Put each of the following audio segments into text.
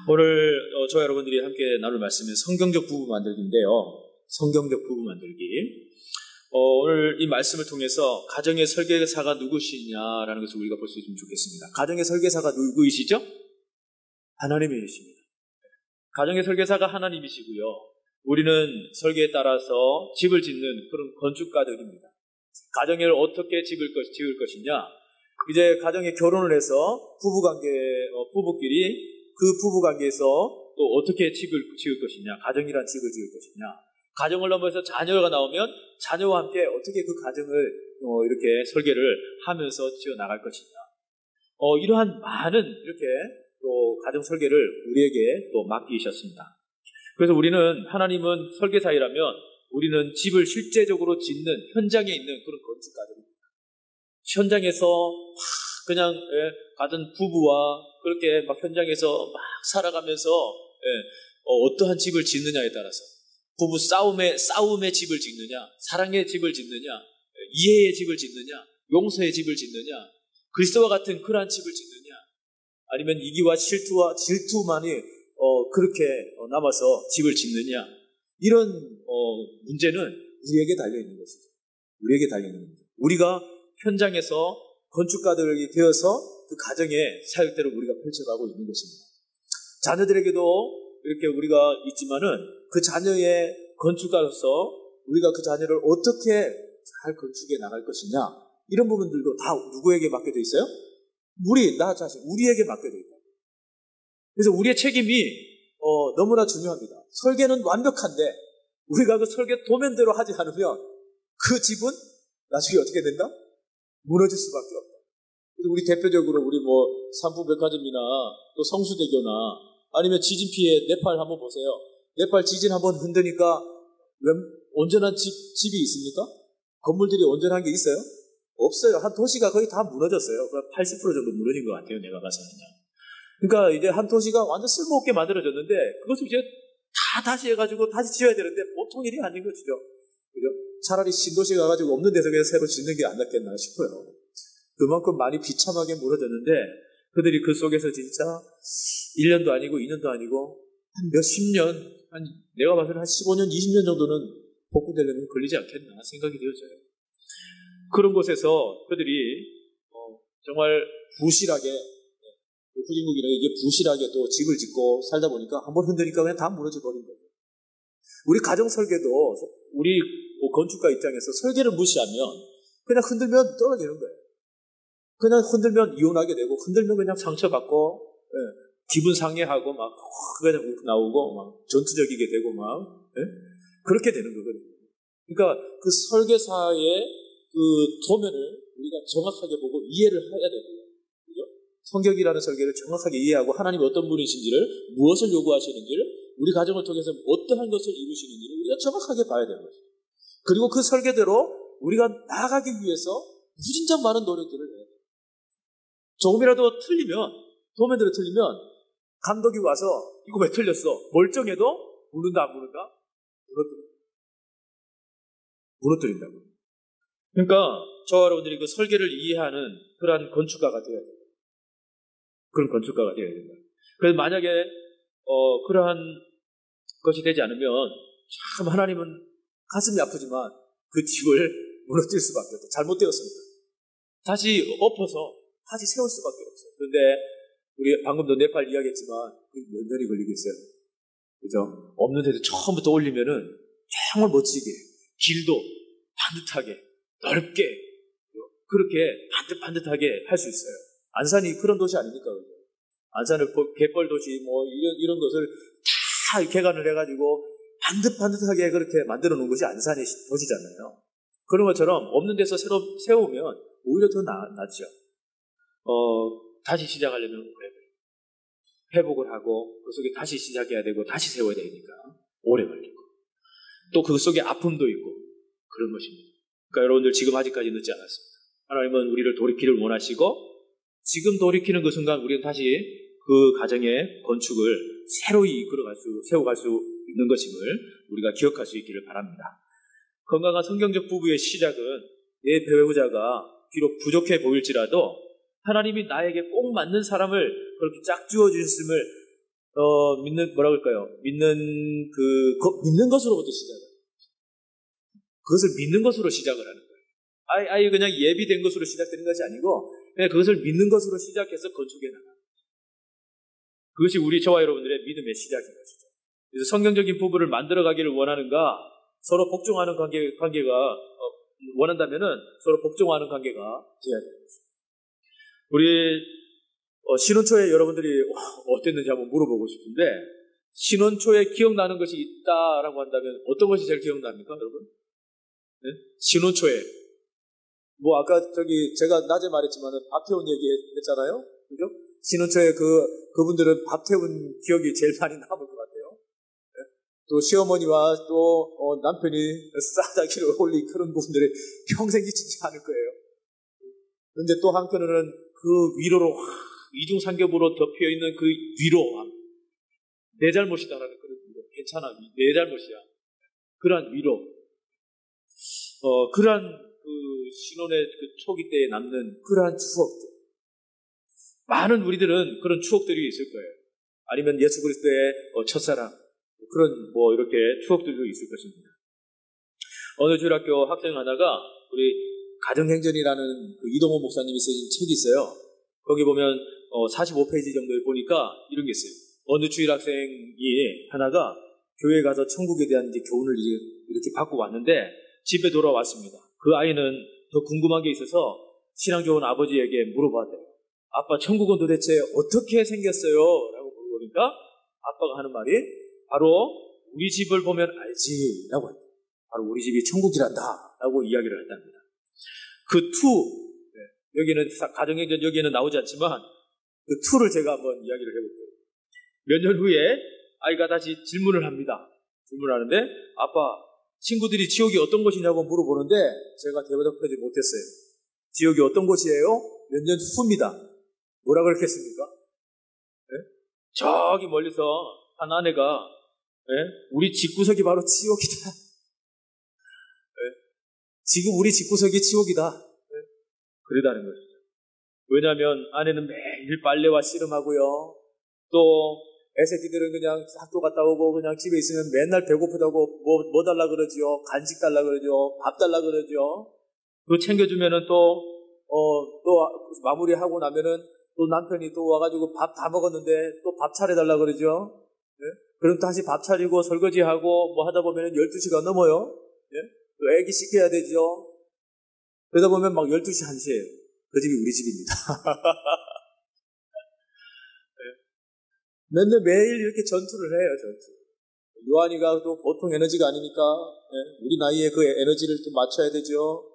오늘 저와 여러분들이 함께 나눌 말씀은 성경적 부부 만들기인데요. 성경적 부부 만들기. 오늘 이 말씀을 통해서 가정의 설계사가 누구시냐라는 것을 우리가 볼 수 있으면 좋겠습니다. 가정의 설계사가 누구이시죠? 하나님이십니다. 가정의 설계사가 하나님이시고요. 우리는 설계에 따라서 집을 짓는 그런 건축가들입니다. 가정을 어떻게 지을 것이냐? 이제 가정에 결혼을 해서 부부끼리 그 부부관계에서 또 어떻게 집을 지을 것이냐, 가정이란 집을 지을 것이냐, 가정을 넘어서 자녀가 나오면 자녀와 함께 어떻게 그 가정을 이렇게 설계를 하면서 지어 나갈 것이냐, 이러한 많은 이렇게 또 가정 설계를 우리에게 또 맡기셨습니다. 그래서 하나님은 설계사이라면 우리는 집을 실제적으로 짓는 현장에 있는 그런 건축가들입니다. 현장에서 그냥 가든 부부와 그렇게 막 현장에서 막 살아가면서 어떠한 집을 짓느냐에 따라서 부부 싸움의 집을 짓느냐, 사랑의 집을 짓느냐, 이해의 집을 짓느냐, 용서의 집을 짓느냐, 그리스도와 같은 그러한 집을 짓느냐, 아니면 이기와 질투만이 그렇게 남아서 집을 짓느냐, 이런 문제는 우리에게 달려있는 것이죠. 우리에게 달려있는 겁니다. 우리가 현장에서 건축가들이 되어서 그 가정의 사역대로 우리가 펼쳐가고 있는 것입니다. 자녀들에게도 이렇게 우리가 있지만은 그 자녀의 건축가로서 우리가 그 자녀를 어떻게 잘 건축해 나갈 것이냐, 이런 부분들도 다 누구에게 맡겨져 있어요? 나 자신, 우리에게 맡겨져 있다. 그래서 우리의 책임이 너무나 중요합니다. 설계는 완벽한데 우리가 그 설계 도면대로 하지 않으면 그 집은 나중에 어떻게 된다? 무너질 수밖에 없다. 우리 대표적으로 우리 삼풍백화점이나 또 성수대교나 아니면 지진 피해 네팔 한번 보세요. 네팔 지진 한번 흔드니까 온전한 집이 있습니까? 건물들이 온전한 게 있어요? 없어요. 한 도시가 거의 다 무너졌어요. 80% 정도 무너진 것 같아요. 내가 봐서는요. 그러니까 이제 한 도시가 완전 쓸모없게 만들어졌는데 그것을 이제 다 다시 해가지고 다시 지어야 되는데 보통 일이 아닌 것이죠. 그죠? 차라리 신도시 가가지고 없는 데서 그냥 새로 짓는 게 안 낫겠나 싶어요. 그만큼 많이 비참하게 무너졌는데 그들이 그 속에서 진짜 1년도 아니고 2년도 아니고 한 몇십 년, 내가 봐서는 한 15년, 20년 정도는 복구되려면 걸리지 않겠나 생각이 되어져요. 그런 곳에서 그들이 정말 부실하게, 후진국이라고 이게 부실하게 또 집을 짓고 살다 보니까 한번 흔드니까 그냥 다 무너져 버린 거예요. 우리 가정 설계도 우리 건축가 입장에서 설계를 무시하면 그냥 흔들면 떨어지는 거예요. 그냥 흔들면 이혼하게 되고, 흔들면 그냥 상처받고, 기분 상해하고, 막, 그냥 나오고, 막, 전투적이게 되고, 막, 그렇게 되는 거거든요. 그러니까 그 설계사의 그 도면을 우리가 정확하게 보고 이해를 해야 되고요. 그죠? 성경이라는 설계를 정확하게 이해하고, 하나님이 어떤 분이신지를, 무엇을 요구하시는지를, 우리 가정을 통해서 어떠한 것을 이루시는지를 우리가 정확하게 봐야 되는 거죠. 그리고 그 설계대로 우리가 나아가기 위해서 무진장 많은 노력들을 해야 돼요. 조금이라도 틀리면, 도면대로 틀리면, 감독이 와서, 이거 왜 틀렸어? 멀쩡해도, 무는다, 안 무는다? 무너뜨린다고. 그러니까, 저와 여러분들이 그 설계를 이해하는 그러한 건축가가 되어야 돼요. 그런 건축가가 되어야 된다. 그래서 만약에, 그러한 것이 되지 않으면, 참 하나님은 가슴이 아프지만, 그 집을 무너뜨릴 수밖에 없다. 잘못되었습니다. 다시 엎어서, 다시 세울 수밖에 없어요. 그런데 우리 방금도 네팔 이야기했지만 그 몇 년이 걸리겠어요. 그죠? 없는 데서 처음부터 올리면은 정말 멋지게 길도 반듯하게 넓게 그렇게 반듯하게 할 수 있어요. 안산이 그런 도시 아닙니까? 그죠? 안산을 갯벌 도시 이런 것을 다 개간을 해가지고 반듯하게 그렇게 만들어 놓은 것이 안산의 도시잖아요. 그런 것처럼 없는 데서 새로 세우면 오히려 더 낫죠. 다시 시작하려면 회복을 하고 그 속에 다시 시작해야 되고 다시 세워야 되니까 오래 걸리고 또 그 속에 아픔도 있고 그런 것입니다. 그러니까 여러분들 지금 아직까지 늦지 않았습니다. 하나님은 우리를 돌이키를 원하시고 지금 돌이키는 그 순간 우리는 다시 그 가정의 건축을 새로이 세워갈 수 있는 것임을 우리가 기억할 수 있기를 바랍니다. 건강한 성경적 부부의 시작은 내 배우자가 비록 부족해 보일지라도 하나님이 나에게 꼭 맞는 사람을 그렇게 짝 지어 주셨음을 뭐라 그럴까요? 믿는 것으로부터 시작을. 그것을 믿는 것으로 시작을 하는 거예요. 아예 그냥 예비된 것으로 시작되는 것이 아니고, 그냥 그것을 믿는 것으로 시작해서 건축해 나가는 거예요. 그것이 저와 여러분들의 믿음의 시작인 것이죠. 그래서 성경적인 부부를 만들어가기를 원하는가, 서로 복종하는 관계가, 원한다면은 서로 복종하는 관계가 되어야 되는 것입니다. 우리, 신혼초에 여러분들이 어땠는지 한번 물어보고 싶은데, 신혼초에 기억나는 것이 있다라고 한다면 어떤 것이 제일 기억납니까, 여러분? 네? 신혼초에. 아까 제가 낮에 말했지만 밥 태운 얘기 했잖아요? 그죠? 신혼초에 그분들은 밥 태운 기억이 제일 많이 남을 것 같아요. 네? 또 시어머니와 또 남편이 싸다기를 올린 그런 부분들이 평생 잊히지 않을 거예요. 그런데 또 한편으로는 그 위로로 이중삼겹으로 덮여있는 그 위로함, 내 잘못이다라는 그런 위로, 괜찮아, 내 잘못이야, 그러한 위로, 그러한 신혼의 초기 때에 남는 그러한 추억들, 많은 우리들은 그런 추억들이 있을 거예요. 아니면 예수 그리스도의 첫사랑, 그런 이렇게 추억들도 있을 것입니다. 어느 주일학교 학생 하나가 우리 가정행전이라는 이동호 목사님이 쓰신 책이 있어요. 거기 보면 45페이지 정도에 보니까 이런 게 있어요. 어느 주일 학생이 하나가 교회에 가서 천국에 대한 교훈을 이렇게 받고 왔는데 집에 돌아왔습니다. 그 아이는 더 궁금한 게 있어서 신앙 좋은 아버지에게 물어봤대요. 아빠, 천국은 도대체 어떻게 생겼어요? 라고 물어보니까 아빠가 하는 말이 바로 우리 집을 보면 알지 라고 했대요. 바로 우리 집이 천국이란다 라고 이야기를 했답니다. 여기는 가정행전 여기에는 나오지 않지만 그 투를 제가 한번 이야기를 해볼게요. 몇 년 후에 아이가 다시 질문을 합니다. 질문하는데 아빠, 친구들이 지옥이 어떤 곳이냐고 물어보는데 제가 대답하지 못했어요. 지옥이 어떤 곳이에요? 몇 년 후입니다. 뭐라 그랬겠습니까? 네? 저기 멀리서 한 아내가 우리 집구석이 바로 지옥이다. 지금 우리 집구석이 지옥이다. 그러다는 것이죠. 왜냐하면 아내는 매일 빨래와 씨름하고요. 또 애새끼들은 그냥 학교 갔다 오고 그냥 집에 있으면 맨날 배고프다고 뭐 달라 그러지요. 간식 달라 그러죠. 밥 달라 그러죠. 그거 챙겨주면은 또 마무리하고 나면은 또 남편이 또 와가지고 밥 다 먹었는데 또 밥 차려달라 그러죠. 네? 그럼 다시 밥 차리고 설거지하고 뭐 하다 보면은 12시가 넘어요. 네? 또 애기 씻겨야 되죠. 그러다 보면 막 12시, 1시예요. 그 집이 우리 집입니다. 네. 매일 이렇게 전투를 해요, 전투. 요한이가 또 보통 에너지가 아니니까, 네. 우리 나이에 그 에너지를 또 맞춰야 되죠.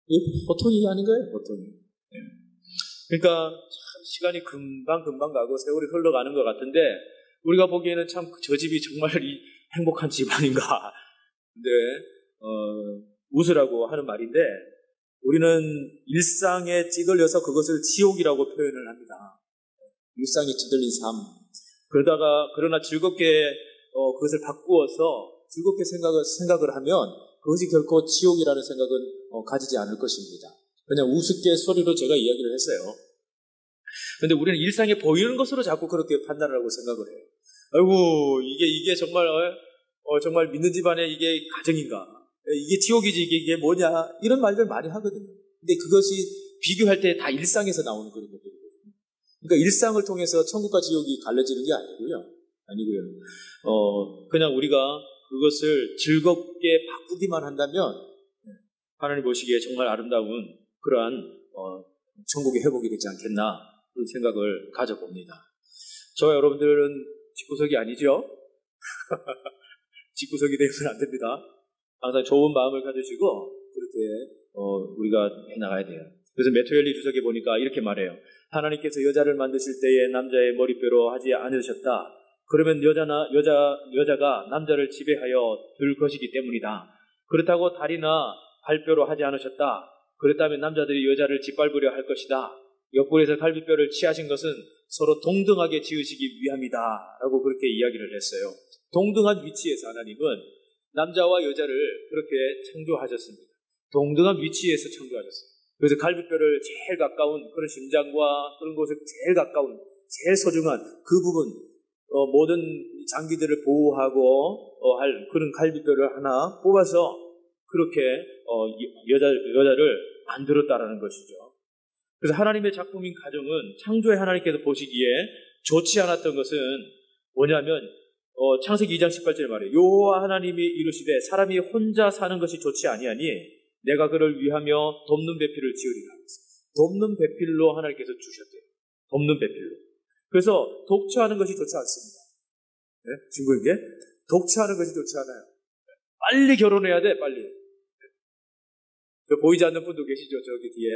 이게 보통이 아닌 거예요, 보통이. 네. 그러니까 참 시간이 금방 가고 세월이 흘러가는 것 같은데, 우리가 보기에는 참 저 집이 정말 이 행복한 집 아닌가. 근데, 웃으라고 하는 말인데, 우리는 일상에 찌들려서 그것을 지옥이라고 표현을 합니다. 일상에 찌들린 삶. 그러나 즐겁게 그것을 바꾸어서 즐겁게 생각을 하면 그것이 결코 지옥이라는 생각은 가지지 않을 것입니다. 그냥 우습게 소리로 제가 이야기를 했어요. 그런데 우리는 일상에 보이는 것으로 자꾸 그렇게 판단을 하고 생각을 해요. 아이고, 이게 정말 정말 믿는 집안에 이게 가정인가? 이게 지옥이지, 이게 뭐냐? 이런 말들 많이 하거든요. 근데 그것이 비교할 때 다 일상에서 나오는 그런 것들이거든요. 그러니까 일상을 통해서 천국과 지옥이 갈라지는 게 아니고요. 그냥 우리가 그것을 즐겁게 바꾸기만 한다면 하나님 보시기에 정말 아름다운 그러한 천국의 회복이 되지 않겠나 그런 생각을 가져봅니다. 저와 여러분들은 집구석이 아니죠? 집구석이 되면 안 됩니다. 항상 좋은 마음을 가지시고 그렇게 우리가 해나가야 돼요. 그래서 메토엘리 주석에 보니까 이렇게 말해요. 하나님께서 여자를 만드실 때에 남자의 머리뼈로 하지 않으셨다. 그러면 여자가 남자를 지배하여 들 것이기 때문이다. 그렇다고 다리나 발뼈로 하지 않으셨다. 그렇다면 남자들이 여자를 짓밟으려 할 것이다. 옆구리에서 갈비뼈를 취하신 것은 서로 동등하게 지으시기 위함이다. 라고 그렇게 이야기를 했어요. 동등한 위치에서 하나님은 남자와 여자를 그렇게 창조하셨습니다. 동등한 위치에서 창조하셨어요. 그래서 갈비뼈를 제일 가까운 그런 심장과 그런 곳에 제일 가까운, 제일 소중한 그 부분, 모든 장기들을 보호하고 할 그런 갈비뼈를 하나 뽑아서 그렇게 여자를 만들었다라는 것이죠. 그래서 하나님의 작품인 가정은 창조의 하나님께서 보시기에 좋지 않았던 것은 뭐냐면 창세기 2장 18절에 말해요. 여호와 하나님이 이르시되 사람이 혼자 사는 것이 좋지 아니하니 내가 그를 위하며 돕는 배필을 지으리라. 돕는 배필로 하나님께서 주셨대요. 돕는 배필로. 그래서 독처하는 것이 좋지 않습니다. 네? 중국인 게 독처하는 것이 좋지 않아요. 빨리 결혼해야 돼, 빨리. 저 보이지 않는 분도 계시죠, 저기 뒤에.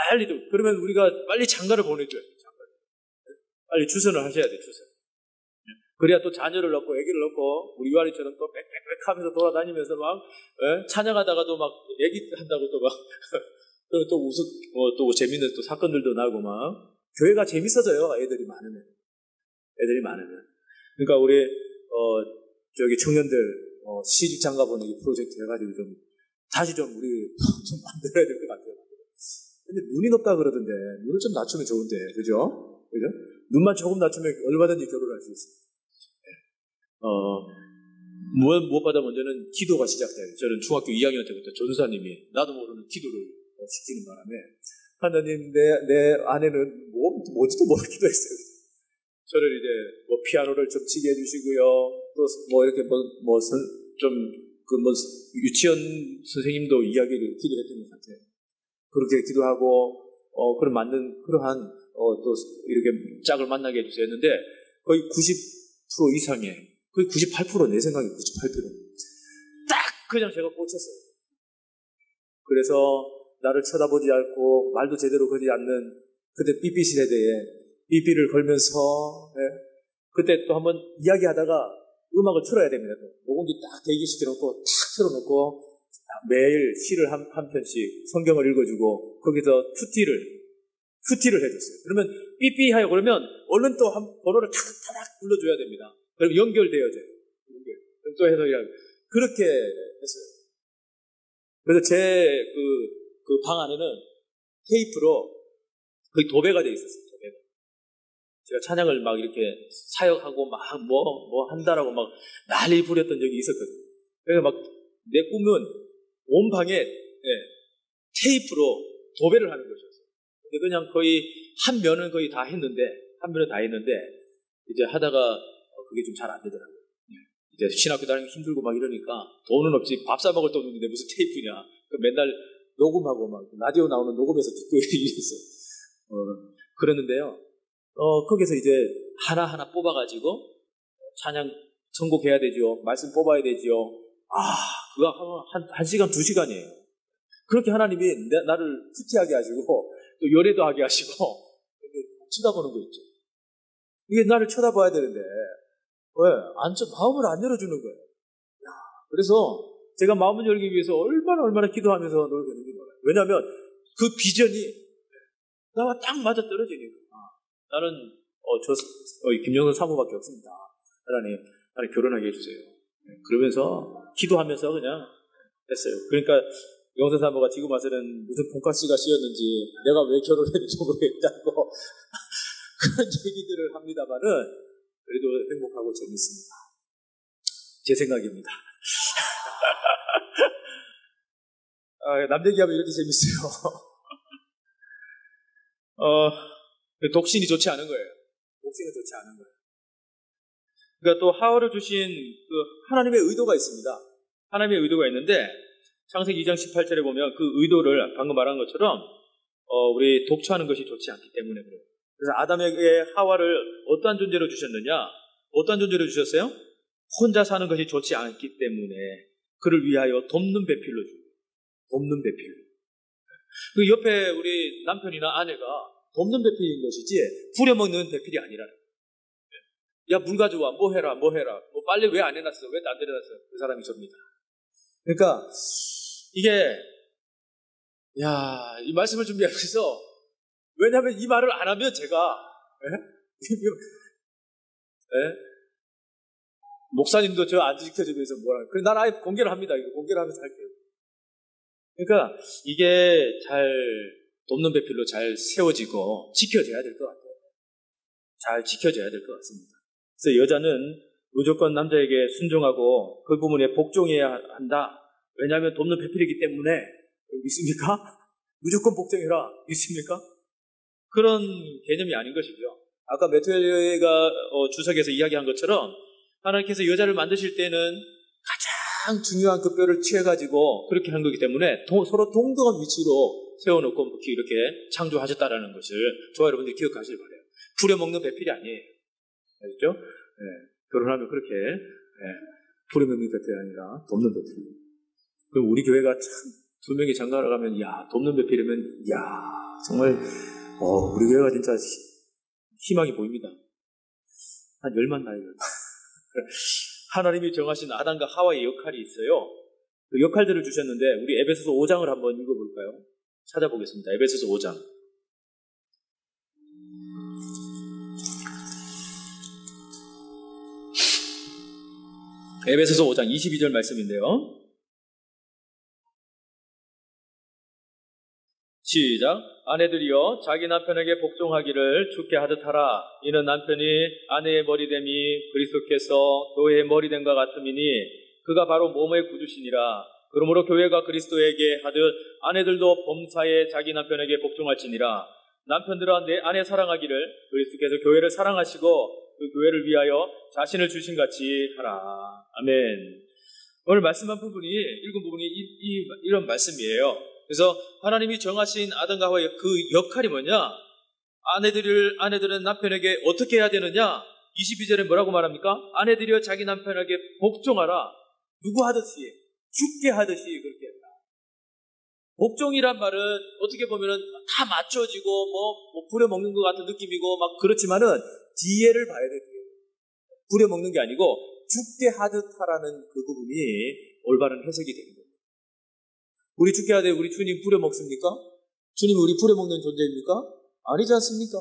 빨리 그러면 우리가 빨리 장가를 보내줘야 돼요. 장가를. 빨리 주선을 하셔야 돼요, 주선. 그래야 또 자녀를 낳고 아기를 낳고 우리 유아리처럼 또 빽빽빽 하면서 돌아다니면서 막 찬양하다가도 막 아기 한다고 또 막 또 또 재밌는 또 사건들도 나고 막 교회가 재밌어져요. 애들이 많으면. 그러니까 우리 저기 청년들 시집 장가 보내기 프로젝트 해가지고 좀 다시 좀 우리 좀 만들어야 될 것 같아요. 근데 눈이 높다 그러던데 눈을 좀 낮추면 좋은데, 그죠? 눈만 조금 낮추면 얼마든지 결혼할 수 있어요. 무엇보다 먼저는 기도가 시작돼요. 저는 중학교 2학년 때부터 전사님이 나도 모르는 기도를 시키는 바람에 하나님 내 아내는 뭐지도 모르게 기도했어요. 저를 이제 피아노를 좀 치게 해주시고요. 또 이렇게 유치원 선생님도 이야기를 기도했던 것 같아요. 그렇게 기도하고 그런 맞는 그러한 또 이렇게 짝을 만나게 해주세요 했는데 거의 90% 이상의 거의 98% 내 생각에 98% 딱 그냥 제가 꽂혔어요. 그래서 나를 쳐다보지 않고 말도 제대로 걸지 않는 그때 삐삐 세대에 삐삐를 걸면서 그때 또 한번 이야기하다가 음악을 틀어야 됩니다. 녹음기 딱 대기시켜놓고 탁 틀어놓고 매일 시를 한 편씩 성경을 읽어주고 거기서 큐티를 해줬어요. 그러면 삐삐 하여 그러면 얼른 또 한 번호를 탁탁 불러줘야 됩니다. 그럼 연결되어져요. 그럼 또 해서 그렇게 했어요. 그래서 제 그 방 안에는 테이프로 거의 도배가 돼 있었어요. 도배가. 제가 찬양을 막 이렇게 사역하고 막 뭐 한다라고 막 난리 부렸던 적이 있었거든요. 그래서 막 내 꿈은 온 방에 테이프로 도배를 하는 것이었어요. 근데 그냥 거의 한 면은 거의 다 했는데 이제 하다가 그게 좀 잘 안 되더라고요. 이제 신학교 다니기 힘들고 막 이러니까 돈은 없지 밥 사 먹을 돈은 없는데 무슨 테이프냐. 맨날 녹음하고 막 라디오 나오는 녹음해서 듣고 이랬어요. 그랬는데요. 거기서 이제 하나하나 뽑아가지고 찬양 선곡해야 되죠. 말씀 뽑아야 되죠. 그거 한 시간, 2시간이에요. 그렇게 하나님이 나를 큐티하게 하시고 또 열애도 하게 하시고 쳐다보는 거 있죠. 이게 나를 쳐다봐야 되는데 마음을 안 열어주는 거예요. 그래서 제가 마음을 열기 위해서 얼마나 기도하면서 노력했는지 몰라요. 왜냐하면 그 비전이 나와 딱 맞아 떨어지니까. 나는 김영선 사모밖에 없습니다. 하나님 결혼하게 해주세요. 그러면서 기도하면서 그냥 했어요. 그러니까 영선 사모가 지금 와서는 무슨 돈가스가 씌었는지 내가 왜 결혼했는지 모르겠다고 그런 얘기들을 합니다만은 그래도 행복하고 재밌습니다. 제 생각입니다. 남 얘기하면 이렇게 재밌어요. 독신이 좋지 않은 거예요. 그러니까 또 하와를 주신 그 하나님의 의도가 있습니다. 하나님의 의도가 있는데 창세기 2장 18절에 보면 그 의도를 방금 말한 것처럼 우리 독처하는 것이 좋지 않기 때문에 그래요. 그래서 아담에게 하와를 어떠한 존재로 주셨느냐? 어떠한 존재로 주셨어요? 혼자 사는 것이 좋지 않기 때문에 그를 위하여 돕는 배필로 주고 돕는 배필로. 그 옆에 우리 남편이나 아내가 돕는 배필인 것이지 부려먹는 배필이 아니라는 거예요. 야, 물 가져와. 뭐 해라. 뭐 빨래 왜 안 해놨어? 왜 안 내려놨어? 그 사람이 접니다. 그러니까 이게 이 말씀을 준비하면서 왜냐하면 이 말을 안 하면 제가 목사님도 저 안 지켜주면서 뭐라 그래. 난 아예 공개를 합니다. 이거 공개를 하면서 할게요. 그러니까 이게 잘 돕는 배필로 잘 세워지고 지켜져야 될 것 같아요. 잘 지켜져야 될 것 같습니다. 그래서 여자는 무조건 남자에게 순종하고 그 부분에 복종해야 한다. 왜냐하면 돕는 배필이기 때문에. 믿습니까? 무조건 복종해라. 믿습니까? 그런 개념이 아닌 것이고요. 아까 메투엘레가 주석에서 이야기한 것처럼 하나님께서 여자를 만드실 때는 가장 중요한 그 뼈를 취해가지고 그렇게 한 거기 때문에 서로 동등한 위치로 세워놓고 이렇게 창조하셨다라는 것을 저와 여러분들이 기억하시길 바라요. 부려먹는 배필이 아니에요. 아시죠? 네, 결혼하면 그렇게 부려먹는 배필이 아니라 돕는 배필. 그럼 우리 교회가 참 두 명이 장가를 가면 돕는 배필이면 정말 우리 교회가 진짜 희망이 보입니다. 한 열만 나요. 하나님이 정하신 아담과 하와의 역할이 있어요. 그 역할들을 주셨는데 우리 에베소서 5장을 한번 읽어볼까요? 찾아보겠습니다. 에베소서 5장. 에베소서 5장 22절 말씀인데요. 시작. 아내들이여 자기 남편에게 복종하기를 주께 하듯 하라. 이는 남편이 아내의 머리됨이 그리스도께서 교회의 머리됨과 같음이니 그가 바로 몸의 구주시니라. 그러므로 교회가 그리스도에게 하듯 아내들도 범사에 자기 남편에게 복종할지니라. 남편들아 내 아내 사랑하기를 그리스도께서 교회를 사랑하시고 그 교회를 위하여 자신을 주신 같이 하라. 아멘. 오늘 말씀한 부분이 읽은 부분이 이런 말씀이에요. 그래서 하나님이 정하신 아담과 하와의 그 역할이 뭐냐? 아내들은 남편에게 어떻게 해야 되느냐? 22절에 뭐라고 말합니까? 아내들이여 자기 남편에게 복종하라. 누구 하듯이? 죽게 하듯이 그렇게 했다. 복종이란 말은 어떻게 보면은 다 맞춰지고 부려먹는 것 같은 느낌이고 막 그렇지만은 뒤에를 봐야 돼요. 부려먹는 게 아니고 죽게 하듯 하라는 그 부분이 올바른 해석이 되는 거예요. 우리 죽게 하되 우리 주님 부려먹습니까? 주님이 우리 부려먹는 존재입니까? 아니지 않습니까?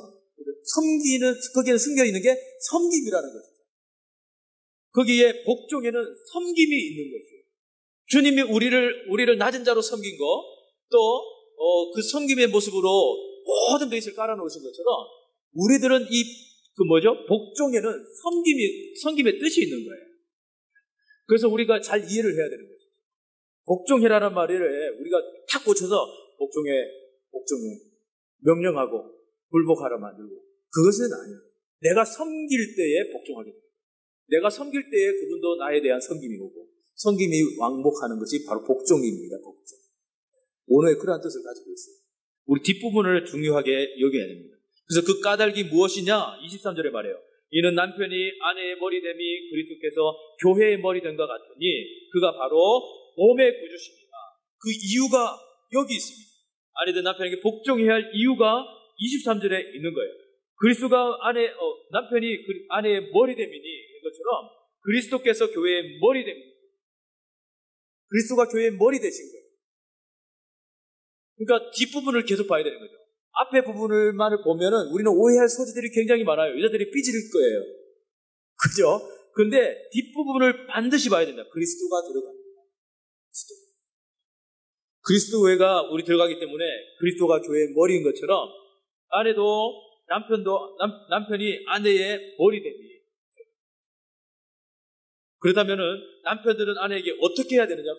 거기에는 숨겨있는 게 섬김이라는 거죠. 거기에 복종에는 섬김이 있는 거죠. 주님이 우리를 낮은 자로 섬긴 거, 또 그 섬김의 모습으로 모든 베이스를 깔아놓으신 것처럼 우리들은 복종에는 섬김의 뜻이 있는 거예요. 그래서 우리가 잘 이해를 해야 되는 거죠. 복종해라는 말을 우리가 탁 꽂혀서 복종해, 명령하고 불복하라 만들고 그것은 아니에요. 내가 섬길 때에 복종하게 됩니다. 내가 섬길 때에 그분도 나에 대한 섬김이 오고 섬김이 왕복하는 것이 바로 복종입니다. 복종. 오늘의 그러한 뜻을 가지고 있어요. 우리 뒷부분을 중요하게 여겨야 됩니다. 그래서 그 까닭이 무엇이냐? 23절에 말해요. 이는 남편이 아내의 머리됨이 그리스도께서 교회의 머리됨과 같으니 그가 바로 몸의 구주십니다. 그 이유가 여기 있습니다. 아내들 남편에게 복종해야 할 이유가 23절에 있는 거예요. 그리스도가 남편이 아내의 머리됨이니 이것처럼 그리스도께서 교회의 머리됨입니다. 그리스도가 교회의 머리 되신 거예요. 그러니까 뒷부분을 계속 봐야 되는 거죠. 앞에 부분을만을 보면은 우리는 오해할 소지들이 굉장히 많아요. 여자들이 삐질 거예요. 그죠? 근데 뒷부분을 반드시 봐야 된다. 그리스도가 들어갑니다. 그리스도가 우리 들어가기 때문에 그리스도가 교회의 머리인 것처럼 아내도 남편이 아내의 머리됨이. 그렇다면은 남편들은 아내에게 어떻게 해야 되느냐?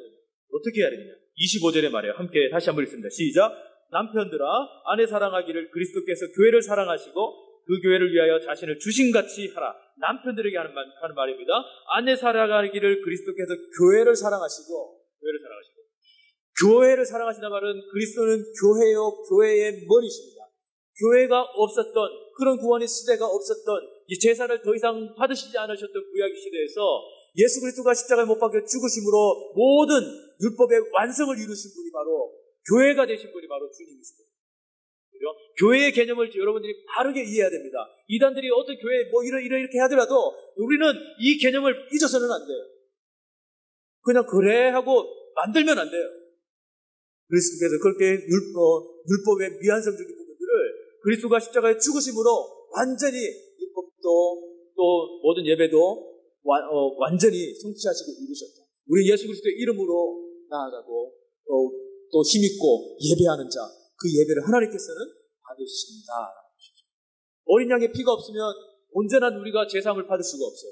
어떻게 해야 되느냐? 25절에 말해요. 함께 다시 한번 읽습니다. 시작. 남편들아 아내 사랑하기를 그리스도께서 교회를 사랑하시고 그 교회를 위하여 자신을 주신같이 하라. 남편들에게 하는 말입니다. 아내 사랑하기를 그리스도께서 교회를 사랑하시고 교회를 사랑하시다 말은 그리스도는 교회요 교회의 머리십니다. 교회가 없었던 그런 구원의 시대가 없었던 이 제사를 더 이상 받으시지 않으셨던 구약 시대에서 예수 그리스도가 십자가에 못 박혀 죽으심으로 모든 율법의 완성을 이루신 분이 바로 교회가 되신 분이 바로 주님이십니다. 교회의 개념을 여러분들이 바르게 이해해야 됩니다. 이단들이 어떤 교회 이렇게 하더라도 우리는 이 개념을 잊어서는 안 돼요. 그냥 그래 하고 만들면 안 돼요. 그리스도께서 그렇게 율법의 미완성적인 부분들을 그리스도가 십자가에 죽으심으로 완전히 율법도 또 모든 예배도 완전히 성취하시고 이루셨다. 우리 예수 그리스도의 이름으로 나아가고 또 힘있고 예배하는 자, 그 예배를 하나님께서는 받으신다. 어린 양의 피가 없으면 온전한 우리가 제사함을 받을 수가 없어요.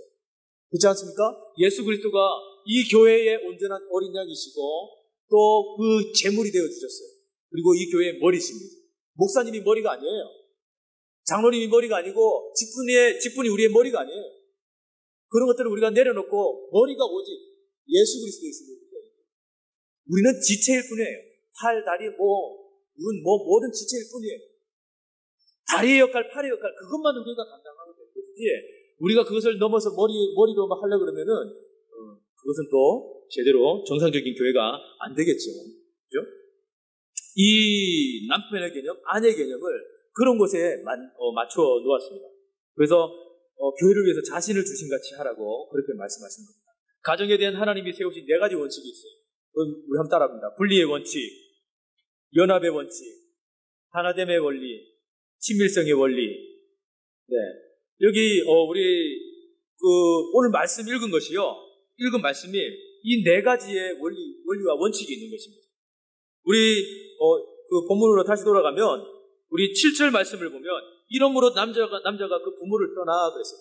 그렇지 않습니까? 예수 그리스도가 이 교회의 온전한 어린 양이시고 또 그 제물이 되어 주셨어요. 그리고 이 교회의 머리십니다. 목사님이 머리가 아니에요. 장로님이 머리가 아니고 직분이 우리의 머리가 아니에요. 그런 것들을 우리가 내려놓고 머리가 오직 예수 그리스도이십니다. 우리는 지체일 뿐이에요. 팔, 다리, 눈, 모든 지체일 뿐이에요. 다리의 역할, 팔의 역할, 그것만 우리가 감당하면 되는 것이지, 우리가 그것을 넘어서 머리로 막 하려고 그러면은, 그것은 또 제대로 정상적인 교회가 안 되겠죠. 그죠? 이 남편의 개념, 아내의 개념을 그런 곳에 맞춰 놓았습니다. 그래서, 교회를 위해서 자신을 주신같이 하라고 그렇게 말씀하신 겁니다. 가정에 대한 하나님이 세우신 4가지 원칙이 있어요. 그건 우리 한번 따라합니다. 분리의 원칙, 연합의 원칙, 하나됨의 원리, 친밀성의 원리. 네. 여기, 우리, 오늘 말씀 읽은 말씀이 이 4가지의 원리와 원칙이 있는 것입니다. 우리, 본문으로 다시 돌아가면, 우리 7절 말씀을 보면, 이러므로 남자가 그 부모를 떠나 그랬어요.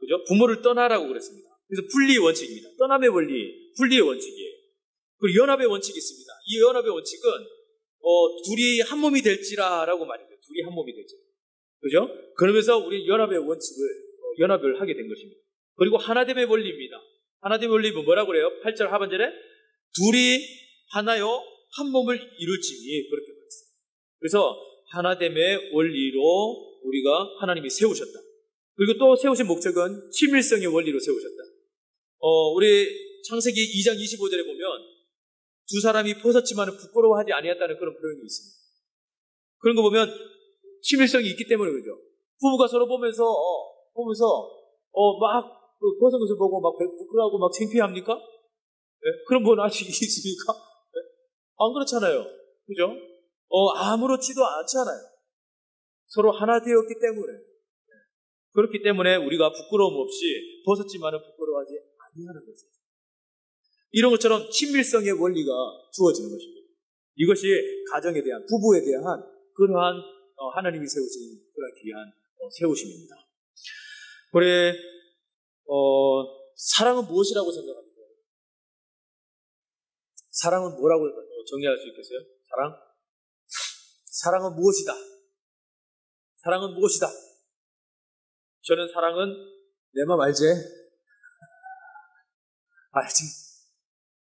그죠? 부모를 떠나라고 그랬습니다. 그래서 분리의 원칙입니다. 떠남의 원리, 분리의 원칙이에요. 그리고 연합의 원칙이 있습니다. 이 연합의 원칙은, 둘이 한 몸이 될지라라고 말해요. 둘이 한 몸이 될지라. 그죠? 그러면서 우리 연합의 연합을 하게 된 것입니다. 그리고 하나됨의 원리입니다. 하나됨의 원리는 뭐라고 그래요? 8절 하반절에 둘이 하나요 한 몸을 이룰지니 그렇게 말했어요. 그래서 하나됨의 원리로 우리가 하나님이 세우셨다. 그리고 또 세우신 목적은 친밀성의 원리로 세우셨다. 우리 창세기 2장 25절에 보면 두 사람이 벗었지만 부끄러워하지 아니했다는 그런 표현이 있습니다. 그런 거 보면 친밀성이 있기 때문에 그러죠. 부부가 서로 보면서 막 벗은 것을 보고 막 부끄러워하고 막 창피합니까? 네? 그런 분 아직 있습니까? 네? 안 그렇잖아요. 그죠? 아무렇지도 않잖아요. 서로 하나 되었기 때문에. 네. 그렇기 때문에 우리가 부끄러움 없이 벗었지만 부끄러워하지 아니하는 거죠. 이런 것처럼 친밀성의 원리가 주어지는 것입니다. 이것이 가정에 대한, 부부에 대한 그러한 하나님이 세우신 그러한 귀한 세우심입니다. 우리 사랑은 무엇이라고 생각합니까? 사랑은 뭐라고 정리할 수 있겠어요? 사랑은 무엇이다? 사랑은 무엇이다? 저는 사랑은 내 맘 알지? 알지?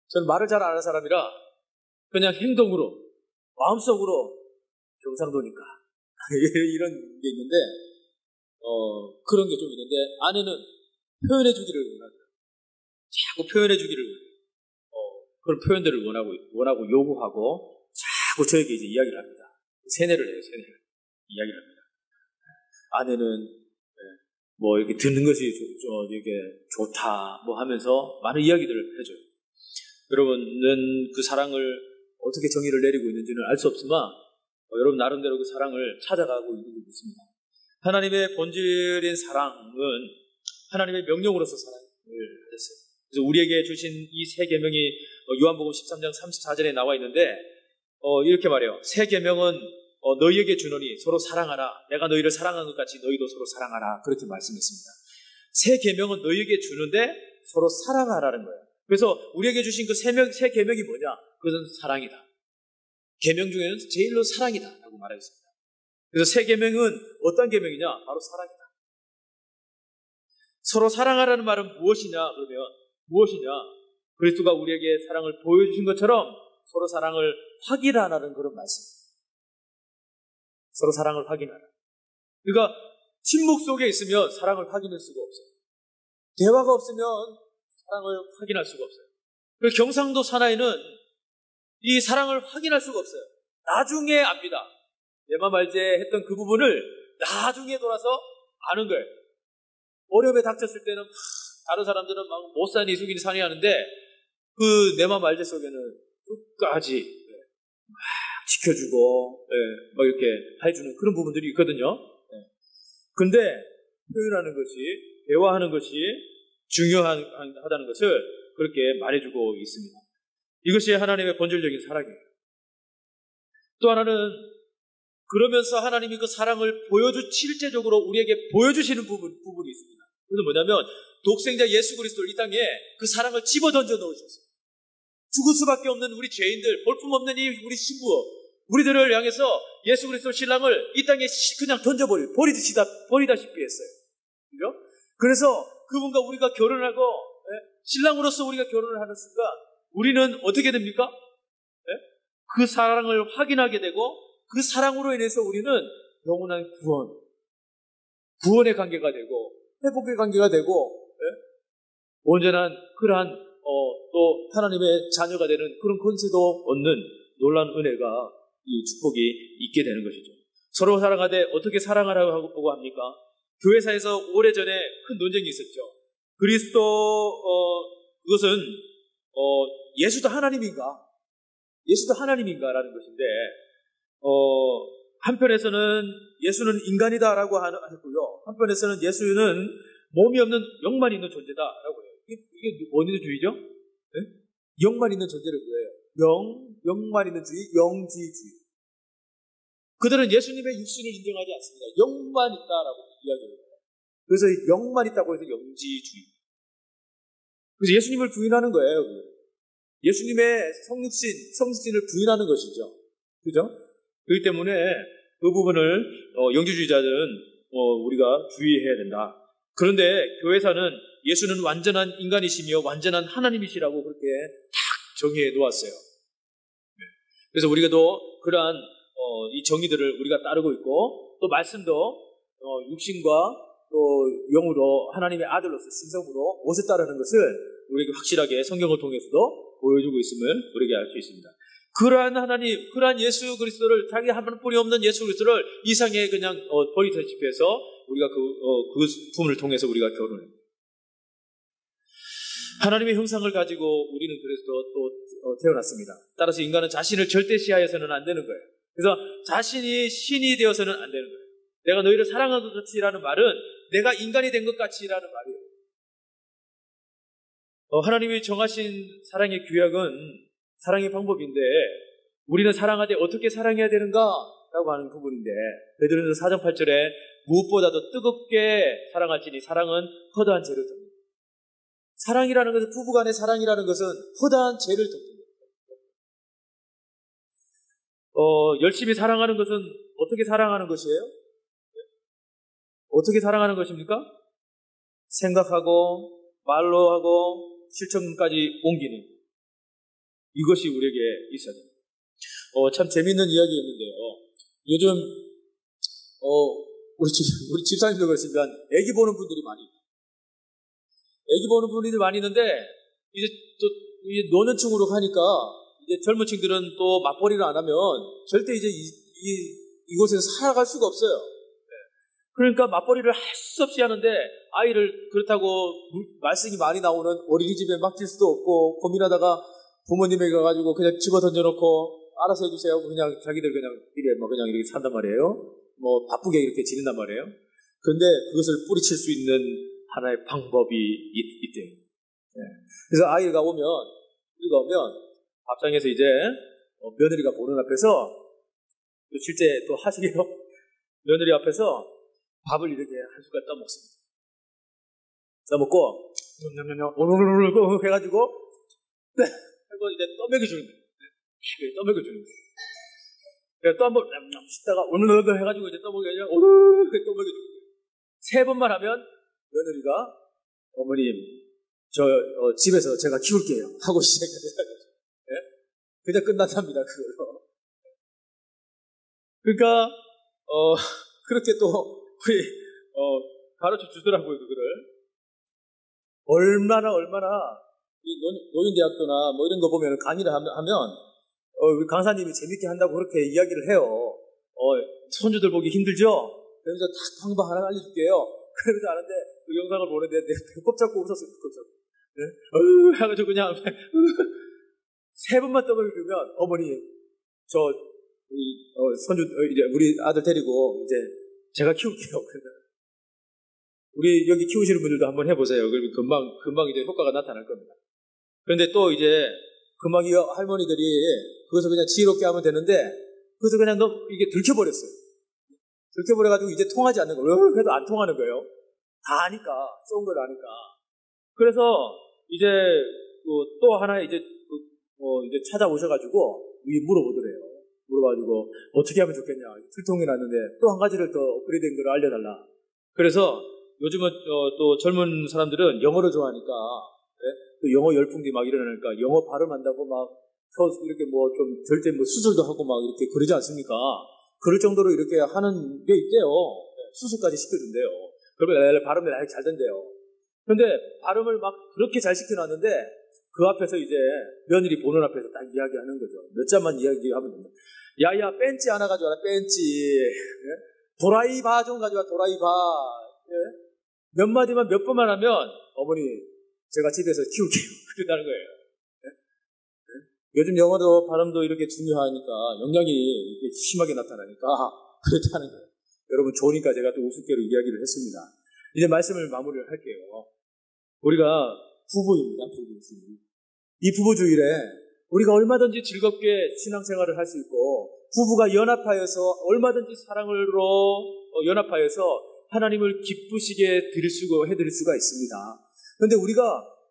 저는 말을 잘 안 하는 사람이라 그냥 행동으로, 마음속으로 경상도니까 이런 게 있는데 그런 게 좀 있는데 아내는 표현해 주기를 원하죠. 자꾸 표현해 주기를 원해요. 그런 표현들을 원하고 요구하고 자꾸 저에게 이제 이야기를 합니다. 세뇌를 해요. 이야기를 합니다. 아내는 뭐 이렇게 듣는 것이 이게 좋다 뭐 하면서 많은 이야기들을 해줘요. 여러분은 그 사랑을 어떻게 정의를 내리고 있는지는 알 수 없지만 여러분 나름대로 그 사랑을 찾아가고 있는 줄 믿습니다. 하나님의 본질인 사랑은 하나님의 명령으로서 사랑을 했어요. 그래서 우리에게 주신 이 세 계명이 요한복음 13장 34절에 나와 있는데 이렇게 말해요. 새 계명은 너희에게 주노니 서로 사랑하라. 내가 너희를 사랑한 것 같이 너희도 서로 사랑하라. 그렇게 말씀했습니다. 새 계명은 너희에게 주는데 서로 사랑하라는 거예요. 그래서 우리에게 주신 그 새 계명이 뭐냐? 그것은 사랑이다. 계명 중에는 제일로 사랑이다 라고 말하겠습니다. 그래서 새 계명은 어떤 계명이냐? 바로 사랑이다. 서로 사랑하라는 말은 무엇이냐? 그러면 무엇이냐? 그리스도가 우리에게 사랑을 보여주신 것처럼 서로 사랑을 확인하라는 그런 말씀입니다. 서로 사랑을 확인하라. 그러니까 침묵 속에 있으면 사랑을 확인할 수가 없어요. 대화가 없으면 사랑을 확인할 수가 없어요. 그리고 경상도 사나이는 이 사랑을 확인할 수가 없어요. 나중에 압니다. 내 맘 알지 했던 그 부분을 나중에 돌아서 아는 거예요. 어려움에 닥쳤을 때는 다른 사람들은 막 못 사니 속이니 사니 하는데 그 내 맘 알지 속에는 끝까지 막 지켜주고 막 이렇게 해주는 그런 부분들이 있거든요. 근데 표현하는 것이, 대화하는 것이 중요하다는 것을 그렇게 말해주고 있습니다. 이것이 하나님의 본질적인 사랑이에요. 또 하나는 그러면서 하나님이 그 사랑을 실제적으로 우리에게 보여주시는 부분이 있습니다. 그래서 뭐냐면 독생자 예수 그리스도를 이 땅에 그 사랑을 집어던져 넣으셨어요. 죽을 수밖에 없는 우리 죄인들, 볼품없는 우리 신부, 우리들을 향해서 예수 그리스도 신랑을 이 땅에 그냥 버리다시피 했어요. 그죠? 그래서 그분과 우리가 결혼하고 신랑으로서 우리가 결혼을 하는 순간 우리는 어떻게 됩니까? 그 사랑을 확인하게 되고 그 사랑으로 인해서 우리는 영원한 구원의 관계가 되고 회복의 관계가 되고 온전한 그러한 또 하나님의 자녀가 되는 그런 권세도 얻는 놀라운 은혜가 이 축복이 있게 되는 것이죠. 서로 사랑하되 어떻게 사랑하라고 합니까? 교회사에서 오래전에 큰 논쟁이 있었죠. 그것은 예수도 하나님인가? 예수도 하나님인가라는 것인데 한편에서는 예수는 인간이다라고 하고요. 한편에서는 예수는 몸이 없는 영만 있는 존재다라고 해요. 이게 어느 주의죠? 네? 영만 있는 존재를 뭐예요? 영만 있는 주의, 영지주의. 그들은 예수님의 육신을 인정하지 않습니다. 영만 있다라고 이야기해요. 그래서 영만 있다고 해서 영지주의. 그래서 예수님을 부인하는 거예요. 예수님의 성신을 부인하는 것이죠. 그죠? 그렇기 때문에 그 부분을 영지주의자들은 우리가 주의해야 된다. 그런데 교회사는 예수는 완전한 인간이시며 완전한 하나님이시라고 그렇게 딱 정의해 놓았어요. 그래서 우리가도 그러한 이 정의들을 우리가 따르고 있고 또 말씀도 육신과 또 영으로 하나님의 아들로서 신성으로 옷을 따르는 것을 우리에게 확실하게 성경을 통해서도 보여주고 있음을 우리에게 알 수 있습니다. 그러한 하나님, 그러한 예수 그리스도를 자기 한 분뿐이 없는 예수 그리스도를 이상에 그냥 버리다시피 해서 우리가 그 품을 통해서 우리가 결혼해요. 하나님의 형상을 가지고 우리는 그래서 또 태어났습니다. 따라서 인간은 자신을 절대시하여서는 안 되는 거예요. 그래서 자신이 신이 되어서는 안 되는 거예요. 내가 너희를 사랑한 것 같이라는 말은 내가 인간이 된 것 같이라는 말이에요. 하나님이 정하신 사랑의 규약은 사랑의 방법인데 우리는 사랑할 때 어떻게 사랑해야 되는가? 라고 하는 부분인데 베드로전서 4장 8절에 무엇보다도 뜨겁게 사랑할지니 사랑은 허다한 죄를 덮는다. 사랑이라는 것은 부부간의 사랑이라는 것은 허다한 죄를 덮는다. 열심히 사랑하는 것은 어떻게 사랑하는 것이에요? 어떻게 사랑하는 것입니까? 생각하고 말로 하고 실천까지 옮기는 이것이 우리에게 있어야 됩니다. 참 재밌는 이야기였는데요. 요즘 우리 집사님들 그러시면 애기 보는 분들이 많이 있어요. 애기 보는 분들이 많이 있는데 이제 노년층으로 가니까 이제 젊은 층들은 또 맞벌이를 안 하면 절대 이제 이곳에서 살아갈 수가 없어요. 그러니까 맞벌이를 할 수 없이 하는데 아이를 그렇다고 말썽이 많이 나오는 어린이집에 맡길 수도 없고 고민하다가 부모님에게 가가지고 그냥 집어 던져놓고 알아서 해주세요 하고 그냥 자기들 그냥 그냥 이렇게 산단 말이에요. 바쁘게 이렇게 지낸단 말이에요. 그런데 그것을 뿌리칠 수 있는 하나의 방법이 있대요. 네. 그래서 아이가 오면 밥상에서 이제 며느리가 보는 앞에서 실제 또 하시게요. 며느리 앞에서 밥을 이렇게 한 숟갈 떠먹습니다. 떠먹고 오르르르 해가지고 그리고 이제 떠먹여주는 거예요. 떠먹여주는 거예요. 또 한번 씻다가 오르르르 해가지고 이제 떠먹여주고 오르르르 떠먹여주는 거예요. 3번만 하면 며느리가 어머님 저 집에서 제가 키울게요 하고 시작해요. 네? 그냥 끝난답니다. 그걸로. 그러니까 그렇게 또 우리 가르쳐 주더라고요. 그거를 얼마나 이 노인대학교나 이런 거 보면 강의를 하면 우리 강사님이 재밌게 한다고 그렇게 이야기를 해요. 손주들 보기 힘들죠? 그러면서 딱 방법 하나 알려줄게요. 그러지 않은데 그 영상을 보는데 내 배꼽 잡고 웃었어요. 배꼽 잡고. 네? 해가지고 그냥 3번만 떠먹여주면 어머니 우리 손주 이제 우리 아들 데리고 이제 제가 키울게요. 우리 여기 키우시는 분들도 한번 해보세요. 그러면 금방 이제 효과가 나타날 겁니다. 그런데 또 이제 금방 이 할머니들이 그것을 그냥 지혜롭게 하면 되는데 그것을 그냥 이게 들켜버렸어요. 들켜버려가지고 이제 통하지 않는 거예요. 왜 그래도 안 통하는 거예요? 다 아니까, 쏜 걸 아니까. 그래서 이제 또 하나 이제 이제 찾아오셔가지고 물어보더래요. 물어가지고 어떻게 하면 좋겠냐. 틀통이 났는데 또 한 가지를 더 업그레이드된 걸 알려달라. 그래서 요즘은 또 젊은 사람들은 영어를 좋아하니까 또 영어 열풍이 막 일어나니까 영어 발음한다고 막 이렇게 좀 절대 수술도 하고 막 이렇게 그러지 않습니까? 그럴 정도로 이렇게 하는 게 있대요. 수술까지 시켜준대요. 그러면 발음이 잘 된대요. 근데 발음을 막 그렇게 잘 시켜놨는데 그 앞에서 이제 며느리 보는 앞에서 딱 이야기하는 거죠. 몇 잔만 이야기하면 됩니다. 야야 벤치 하나 가져와라 벤치. 도라이바 좀 가져와 도라이바. 몇 마디만 몇 번만 하면 어머니 제가 집에서 키울게요. 그런다는 거예요. 요즘 영어도 발음도 이렇게 중요하니까 영향이 이렇게 심하게 나타나니까 그렇다는 거예요. 여러분 좋으니까 제가 또 우습게로 이야기를 했습니다. 이제 말씀을 마무리를 할게요. 우리가 부부입니다. 이 부부주일에 우리가 얼마든지 즐겁게 신앙생활을 할 수 있고 부부가 연합하여서 얼마든지 사랑으로 연합하여서 하나님을 기쁘시게 해드릴 수가 있습니다. 그런데 우리가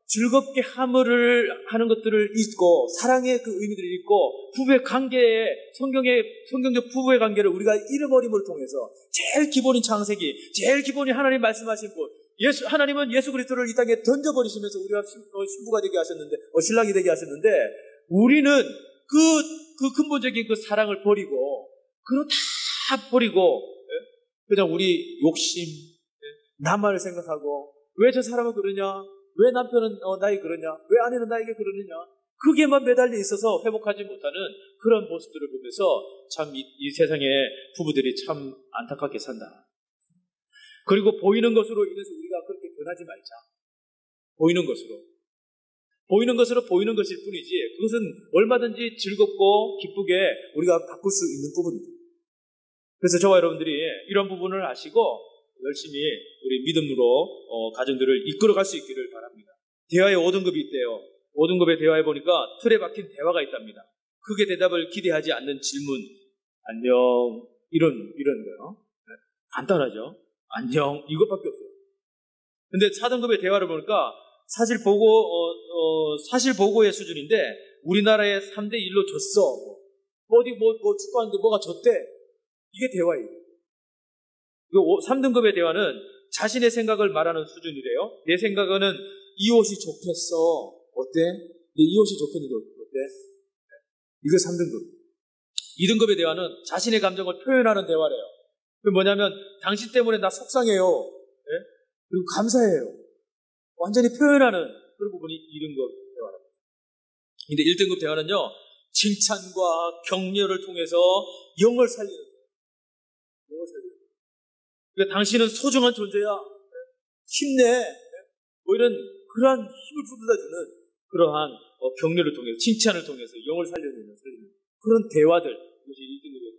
즐겁게 하는 것들을 잊고 사랑의 그 의미들을 잊고 부부의 관계에 성경적 부부의 관계를 우리가 잃어버림을 통해서 제일 기본인 창세기, 제일 기본인 하나님 말씀하신 분 하나님은 예수 그리스도를 이 땅에 던져버리시면서 우리가 신부가 되게 하셨는데 신랑이 되게 하셨는데 우리는 그 근본적인 그 사랑을 버리고 그거 다 버리고 그냥 우리 욕심 나만을 생각하고 왜 저 사람은 그러냐 왜 남편은 나에게 그러냐 왜 아내는 나에게 그러느냐 그게만 매달려 있어서 회복하지 못하는 그런 모습들을 보면서 참 이 세상의 부부들이 참 안타깝게 산다. 그리고 보이는 것으로 인해서 우리가 그렇게 변하지 말자. 보이는 것으로 보이는 것일 뿐이지 그것은 얼마든지 즐겁고 기쁘게 우리가 바꿀 수 있는 부분입니다. 그래서 저와 여러분들이 이런 부분을 아시고 열심히 우리 믿음으로 가정들을 이끌어갈 수 있기를 바랍니다. 대화의 5등급이 있대요. 5등급의 대화에 보니까 틀에 박힌 대화가 있답니다. 크게 대답을 기대하지 않는 질문, 안녕, 이런 거요. 간단하죠. 안녕, 이것밖에 없어요. 근데 4등급의 대화를 보니까 사실 보고의 수준인데 우리나라에 3대1로 졌어. 어디 축구하는데 뭐가 졌대. 이게 대화예요. 3등급의 대화는 자신의 생각을 말하는 수준이래요. 내 생각은 이 옷이 좋겠어. 어때? 이 옷이 좋겠는데 어때? 이게 3등급. 2등급의 대화는 자신의 감정을 표현하는 대화래요. 그게 뭐냐면 당신 때문에 나 속상해요. 네? 그리고 감사해요. 완전히 표현하는 그런 부분이 2등급 대화랍니다. 근데 1등급 대화는요. 칭찬과 격려를 통해서 영을 살리는 거예요. 그러니까 당신은 소중한 존재야. 힘내. 이런 그러한 힘을 북돋아주는 그러한 격려를 통해서 칭찬을 통해서 영을 살리는 그런 대화들. 이것이 1등급이에요.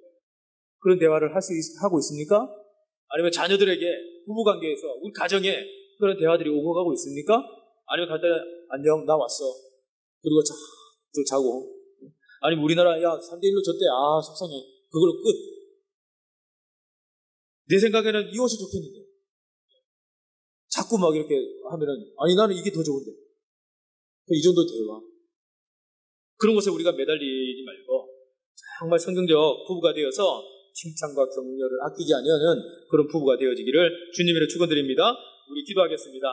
그런 대화를 하고 있습니까? 아니면 자녀들에게 부부관계에서 우리 가정에 그런 대화들이 오고 가고 있습니까? 아니면 간단히 안녕 나 왔어. 그리고 또 자고. 아니면 우리나라 3대1로 졌대. 속상해. 그걸로 끝. 내 생각에는 이 옷이 좋겠는데. 자꾸 막 이렇게 하면은 아니 나는 이게 더 좋은데. 이 정도 대화. 그런 것에 우리가 매달리지 말고 정말 성경적 부부가 되어서 칭찬과 격려를 아끼지 않으려는 그런 부부가 되어지기를 주님으로 축원드립니다. 우리 기도하겠습니다.